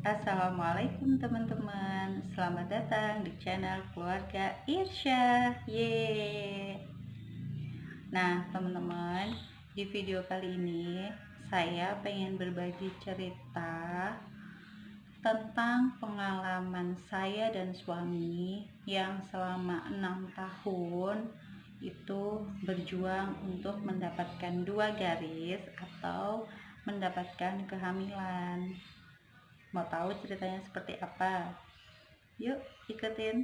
Assalamualaikum teman-teman, selamat datang di channel keluarga Irsya. Nah teman-teman, di video kali ini saya pengen berbagi cerita tentang pengalaman saya dan suami yang selama 6 tahun itu berjuang untuk mendapatkan 2 garis atau mendapatkan kehamilan. Mau tahu ceritanya seperti apa? Yuk ikutin.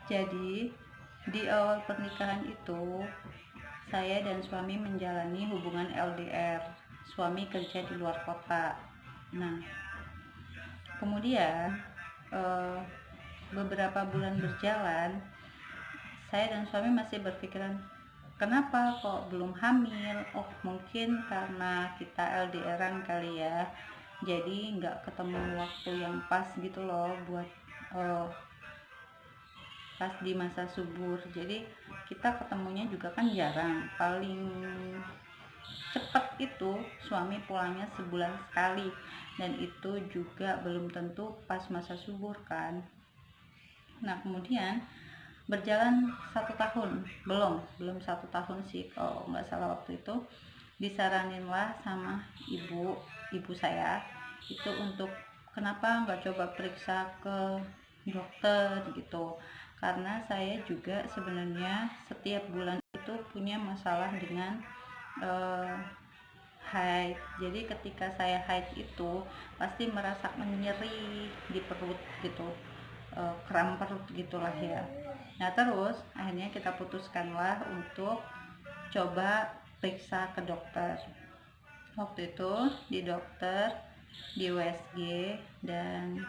Jadi di awal pernikahan itu saya dan suami menjalani hubungan LDR. Suami kerja di luar kota. Nah kemudian beberapa bulan berjalan, saya dan suami masih berpikiran, kenapa kok belum hamil? Oh mungkin karena kita LDRan kali ya, jadi nggak ketemu waktu yang pas gitu loh buat pas di masa subur. Jadi kita ketemunya juga kan jarang, paling cepat itu suami pulangnya sebulan sekali, dan itu juga belum tentu pas masa subur kan. Nah kemudian berjalan 1 tahun, belum 1 tahun sih kalau nggak salah, waktu itu disaraninlah sama ibu saya itu untuk kenapa nggak coba periksa ke dokter gitu, karena saya juga sebenarnya setiap bulan itu punya masalah dengan haid. Jadi ketika saya haid itu pasti merasakan nyeri di perut gitu, kram perut gitulah ya. Nah terus akhirnya kita putuskanlah untuk coba periksa ke dokter. Waktu itu di dokter, di USG, dan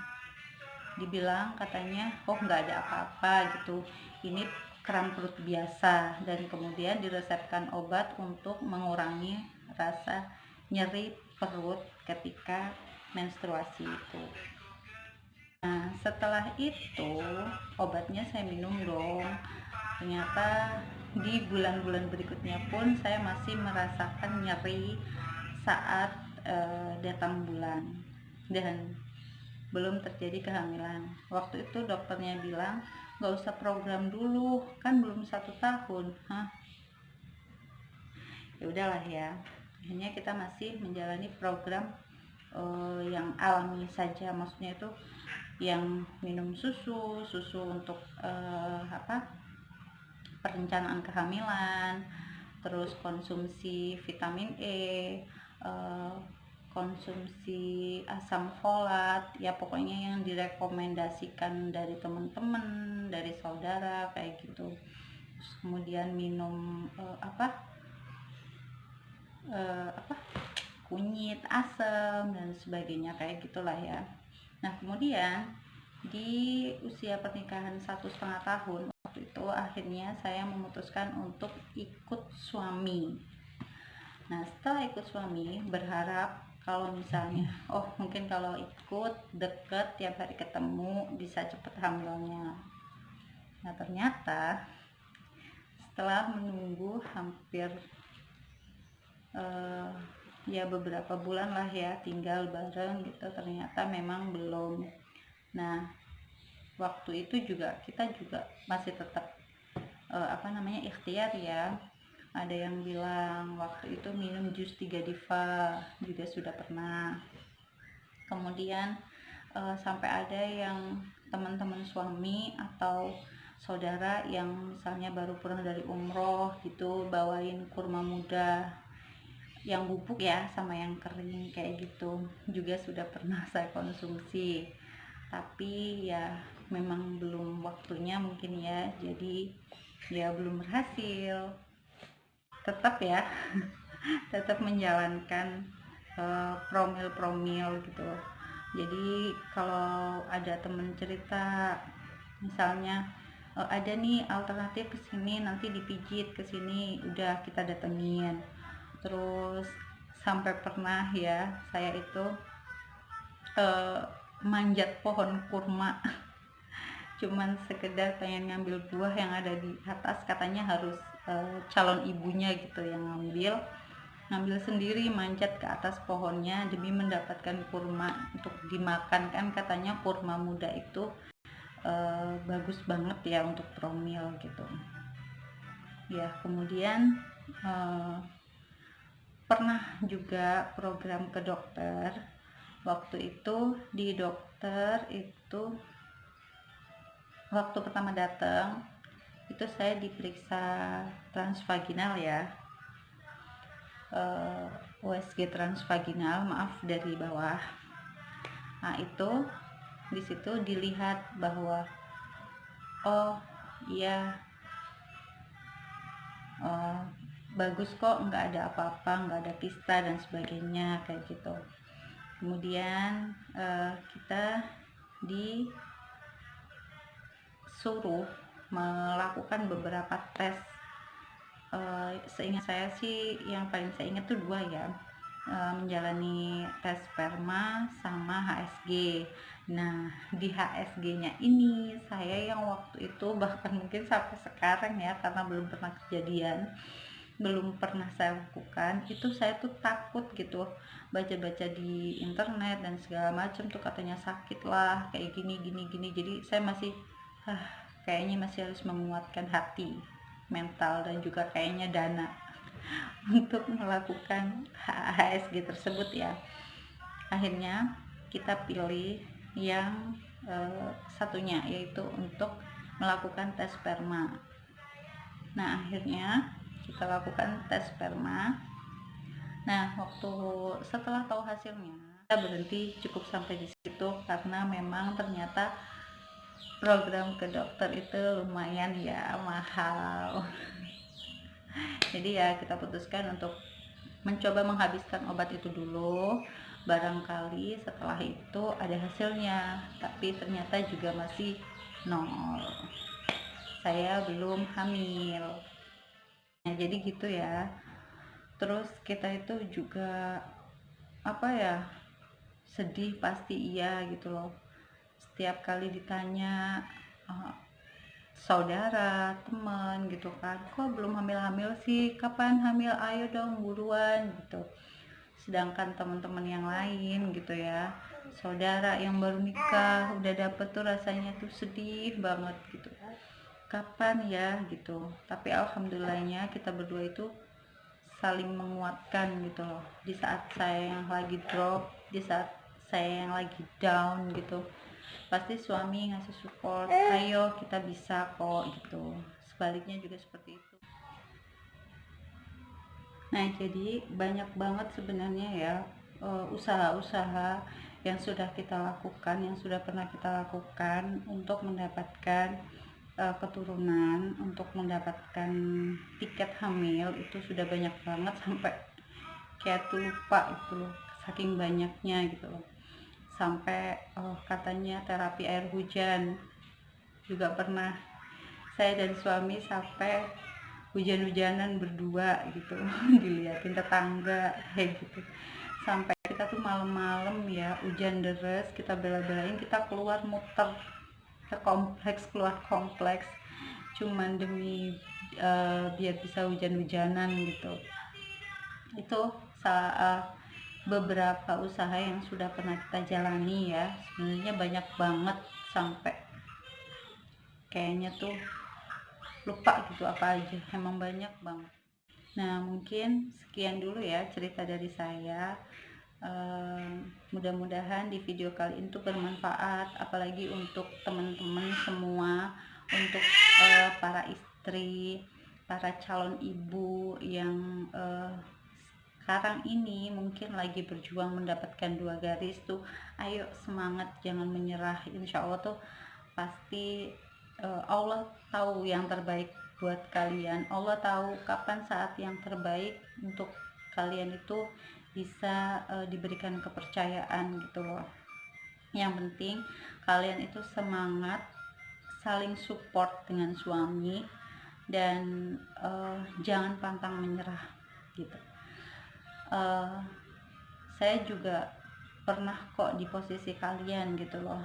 dibilang katanya oh nggak ada apa-apa gitu, ini kram perut biasa, dan kemudian diresepkan obat untuk mengurangi rasa nyeri perut ketika menstruasi itu. Nah setelah itu obatnya saya minum dong. Ternyata di bulan-bulan berikutnya pun saya masih merasakan nyeri saat datang bulan, dan belum terjadi kehamilan. Waktu itu dokternya bilang nggak usah program dulu, kan belum 1 tahun. Ya udahlah ya, akhirnya kita masih menjalani program yang alami saja, maksudnya itu yang minum susu untuk perencanaan kehamilan, terus konsumsi vitamin E, konsumsi asam folat, ya pokoknya yang direkomendasikan dari teman-teman, dari saudara kayak gitu. Terus kemudian minum kunyit, asam, dan sebagainya kayak gitulah ya. Nah kemudian di usia pernikahan 1,5 tahun waktu itu akhirnya saya memutuskan untuk ikut suami. Nah setelah ikut suami berharap kalau misalnya mungkin kalau ikut deket tiap hari ketemu bisa cepet hamilnya. Nah ternyata setelah menunggu hampir ya beberapa bulan lah ya tinggal bareng gitu, ternyata memang belum. Nah waktu itu juga kita juga masih tetap ikhtiar ya. Ada yang bilang waktu itu minum jus 3 diva juga sudah pernah. Kemudian sampai ada yang teman-teman suami atau saudara yang misalnya baru pulang dari umroh gitu bawain kurma muda yang bubuk ya sama yang kering kayak gitu, juga sudah pernah saya konsumsi, tapi ya memang belum waktunya mungkin ya, jadi ya belum berhasil. Tetap ya tetap menjalankan promil gitu. Jadi kalau ada temen cerita misalnya ada nih alternatif kesini, nanti dipijit kesini, udah kita datengin. Terus sampai pernah ya saya itu manjat pohon kurma cuman sekedar pengen ngambil buah yang ada di atas, katanya harus calon ibunya gitu yang ngambil. ngambil sendiri, manjat ke atas pohonnya demi mendapatkan kurma untuk dimakan. Kan katanya kurma muda itu bagus banget ya untuk promil gitu ya. Kemudian pernah juga program ke dokter. Waktu itu di dokter itu waktu pertama datang itu saya diperiksa transvaginal ya, USG transvaginal, maaf, dari bawah. Nah itu di situ dilihat bahwa oh iya, bagus kok, nggak ada apa-apa, nggak ada kista dan sebagainya kayak gitu. Kemudian kita disuruh melakukan beberapa tes. Seingat saya sih yang paling saya ingat tuh 2 ya, menjalani tes sperma sama HSG. Nah di HSG-nya ini saya yang waktu itu, bahkan mungkin sampai sekarang ya, karena belum pernah kejadian, belum pernah saya lakukan, itu saya tuh takut gitu, baca-baca di internet dan segala macam tuh katanya sakit lah kayak gini gini gini. Jadi saya masih kayaknya masih harus menguatkan hati, mental, dan juga kayaknya dana untuk melakukan HSG tersebut ya. Akhirnya kita pilih yang satunya, yaitu untuk melakukan tes sperma. Nah akhirnya kita lakukan tes sperma. Nah waktu setelah tahu hasilnya, kita berhenti cukup sampai di situ, karena memang ternyata program ke dokter itu lumayan ya mahal. Jadi ya kita putuskan untuk mencoba menghabiskan obat itu dulu, barangkali setelah itu ada hasilnya. Tapi ternyata juga masih nol, saya belum hamil. Nah jadi gitu ya. Terus kita itu juga apa ya, sedih pasti iya gitu loh, setiap kali ditanya saudara, teman gitu kan, kok belum hamil-hamil sih, kapan hamil, ayo dong buruan gitu. Sedangkan teman-teman yang lain gitu ya, saudara yang baru nikah udah dapet tuh rasanya tuh sedih banget gitu, kapan ya gitu. Tapi alhamdulillahnya kita berdua itu saling menguatkan gitu loh, di saat saya yang lagi drop, di saat saya yang lagi down gitu, pasti suami ngasih support, ayo kita bisa kok gitu. Sebaliknya juga seperti itu. Nah jadi banyak banget sebenarnya ya usaha-usaha yang sudah kita lakukan, yang sudah pernah kita lakukan untuk mendapatkan keturunan, untuk mendapatkan tiket hamil. Itu sudah banyak banget sampai kayak tuh lupa itu loh, saking banyaknya gitu loh. Sampai katanya terapi air hujan juga pernah, saya dan suami sampai hujan-hujanan berdua gitu diliatin tetangga kayak gitu. Sampai kita tuh malam-malam ya, hujan deras, kita bela-belain kita keluar muter ke kompleks, keluar kompleks, cuman demi biar bisa hujan-hujanan gitu. Itu beberapa usaha yang sudah pernah kita jalani ya. Sebenarnya banyak banget, sampai kayaknya tuh lupa gitu apa aja, emang banyak banget. Nah mungkin sekian dulu ya cerita dari saya. Mudah-mudahan di video kali ini tuh bermanfaat, apalagi untuk teman-teman semua, untuk para istri, para calon ibu yang sekarang ini mungkin lagi berjuang mendapatkan 2 garis tuh. Ayo semangat, jangan menyerah, insya Allah tuh pasti Allah tahu yang terbaik buat kalian. Allah tahu kapan saat yang terbaik untuk kalian itu bisa diberikan kepercayaan gitu loh. Yang penting kalian itu semangat, saling support dengan suami, dan jangan pantang menyerah gitu. Saya juga pernah kok di posisi kalian gitu loh.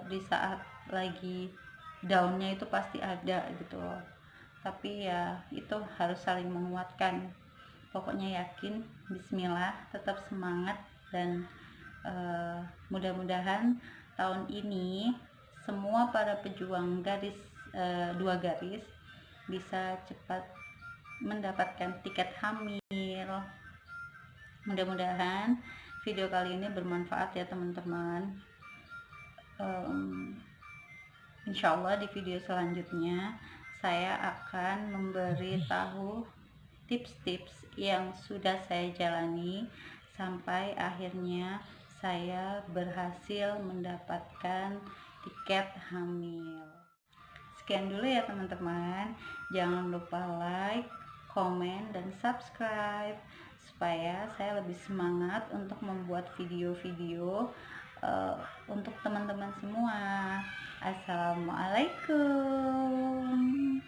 Di saat lagi downnya itu pasti ada gitu loh, tapi ya itu harus saling menguatkan. pokoknya yakin, bismillah, tetap semangat, dan mudah-mudahan tahun ini semua para pejuang dua garis bisa cepat mendapatkan tiket hamil. Mudah-mudahan video kali ini bermanfaat ya teman-teman. Insya Allah di video selanjutnya saya akan memberi tahu tips-tips yang sudah saya jalani sampai akhirnya saya berhasil mendapatkan tiket hamil. Sekian dulu ya teman-teman. Jangan lupa like, komen, dan subscribe supaya saya lebih semangat untuk membuat video-video untuk teman-teman semua. Assalamualaikum.